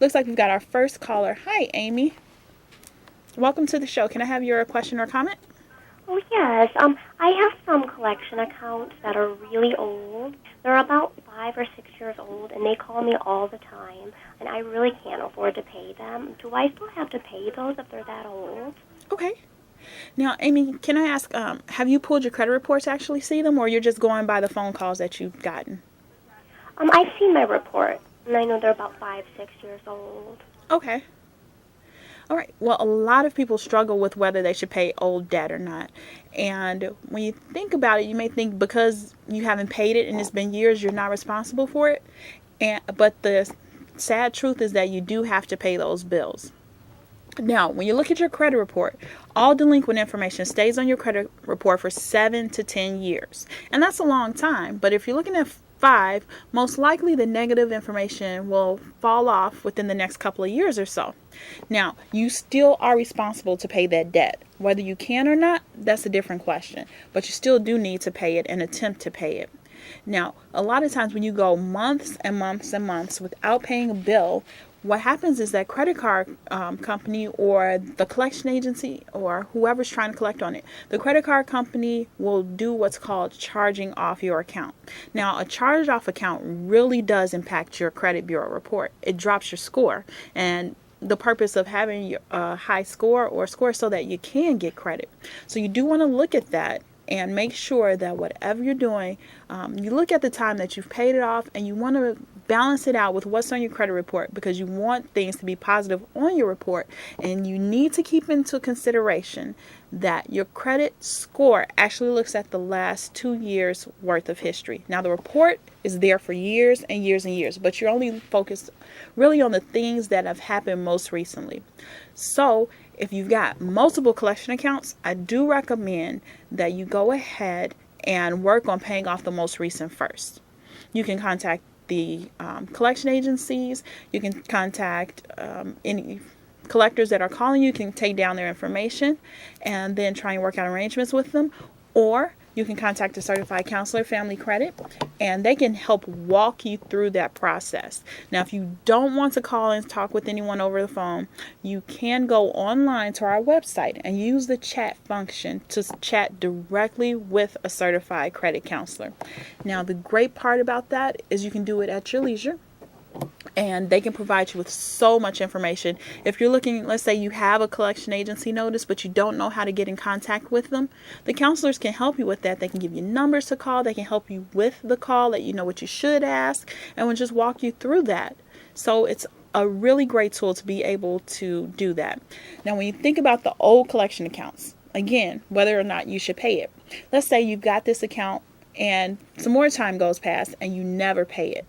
Looks like we've got our first caller. Hi, Amy. Welcome to the show. Can I have your question or comment? Oh, yes. I have some collection accounts that are really old. They're about 5 or 6 years old, and they call me all the time, and I really can't afford to pay them. Do I still have to pay those if they're that old? Okay. Now, Amy, can I ask, have you pulled your credit reports to actually see them, or you're just going by the phone calls that you've gotten? I've seen my report, and I know they're about 5, 6 years old. Okay. All right. Well, a lot of people struggle with whether they should pay old debt or not. And when you think about it, you may think because you haven't paid it and it's been years, you're not responsible for it. But the sad truth is that you do have to pay those bills. Now, when you look at your credit report, all delinquent information stays on your credit report for 7 to 10 years. And that's a long time. But if you're looking at 5, most likely the negative information will fall off within the next couple of years or so. Now, you still are responsible to pay that debt. Whether you can or not, that's a different question. But you still do need to pay it and attempt to pay it. Now, a lot of times when you go months and months and months without paying a bill, what happens is that credit card company or the collection agency or whoever's trying to collect on it, the credit card company will do what's called charging off your account. Now, a charged off account really does impact your credit bureau report. It drops your score. And the purpose of having a high score or score so that you can get credit. So you do want to look at that and make sure that whatever you're doing, you look at the time that you've paid it off and you want to balance it out with what's on your credit report because you want things to be positive on your report, and you need to keep into consideration that your credit score actually looks at the last 2 years worth of history. Now, the report is there for years and years and years, but you're only focused really on the things that have happened most recently. So if you've got multiple collection accounts, I do recommend that you go ahead and work on paying off the most recent first. You can contact the collection agencies. You can contact any collectors that are calling you. You can take down their information and then try and work out arrangements with them. Or you can contact a certified counselor, Family Credit, and they can help walk you through that process. Now, if you don't want to call and talk with anyone over the phone, you can go online to our website and use the chat function to chat directly with a certified credit counselor. Now, the great part about that is you can do it at your leisure. And they can provide you with so much information. If you're looking, let's say you have a collection agency notice, but you don't know how to get in contact with them, the counselors can help you with that. They can give you numbers to call. They can help you with the call, let you know what you should ask, and will just walk you through that. So it's a really great tool to be able to do that. Now, when you think about the old collection accounts, again, whether or not you should pay it. Let's say you've got this account and some more time goes past and you never pay it.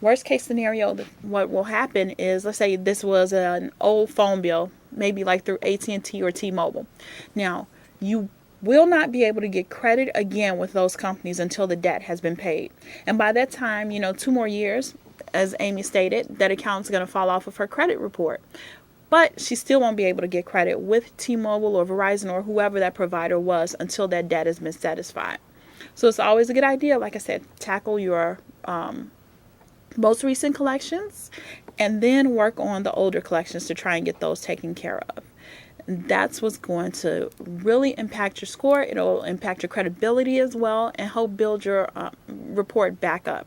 Worst case scenario, what will happen is, let's say this was an old phone bill, maybe like through AT&T or T-Mobile. Now, you will not be able to get credit again with those companies until the debt has been paid. And by that time, 2 more years, as Amy stated, that account's going to fall off of her credit report. But she still won't be able to get credit with T-Mobile or Verizon or whoever that provider was until that debt has been satisfied. So it's always a good idea, like I said, tackle your most recent collections and then work on the older collections to try and get those taken care of. And that's what's going to really impact your score. It'll impact your credibility as well and help build your report back up.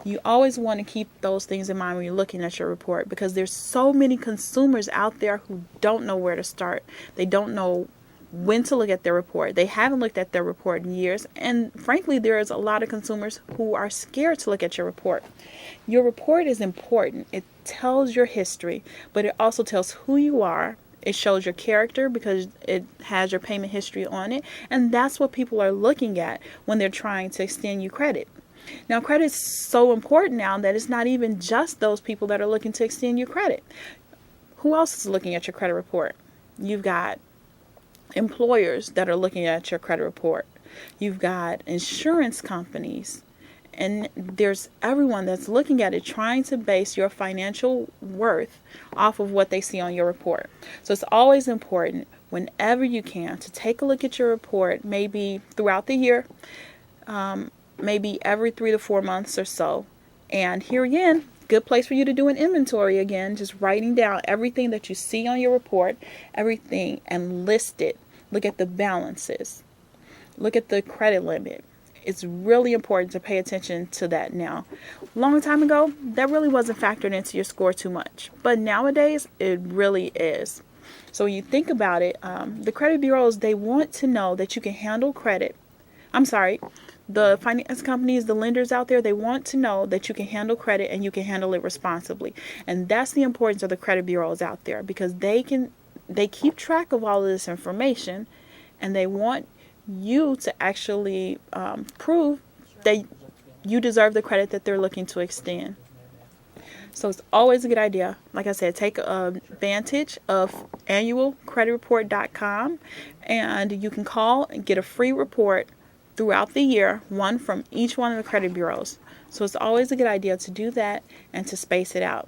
You always want to keep those things in mind when you're looking at your report because there's so many consumers out there who don't know where to start. They don't know when to look at their report. They haven't looked at their report in years. And frankly, there's a lot of consumers who are scared to look at your report. Your report is important. It tells your history, but it also tells who you are. It shows your character because it has your payment history on it. And that's what people are looking at when they're trying to extend you credit. Now, credit is so important now that it's not even just those people that are looking to extend your credit. Who else is looking at your credit report? You've got employers that are looking at your credit report. You've got insurance companies, and there's everyone that's looking at it, trying to base your financial worth off of what they see on your report. So it's always important whenever you can to take a look at your report, maybe throughout the year, maybe every 3 to 4 months or so. And here again, Good place for you to do an inventory again, just writing down everything that you see on your report, everything, and list it. Look at the balances. Look at the credit limit. It's really important to pay attention to that now. Long time ago, that really wasn't factored into your score too much, but nowadays it really is. So when you think about it, the credit bureaus, they want to know that you can handle credit. I'm sorry, the finance companies, the lenders out there, they want to know that you can handle credit and you can handle it responsibly. And that's the importance of the credit bureaus out there, because they keep track of all of this information, and they want you to actually prove that you deserve the credit that they're looking to extend. So it's always a good idea, like I said, take advantage of annualcreditreport.com, and you can call and get a free report throughout the year, one from each one of the credit bureaus. So it's always a good idea to do that and to space it out.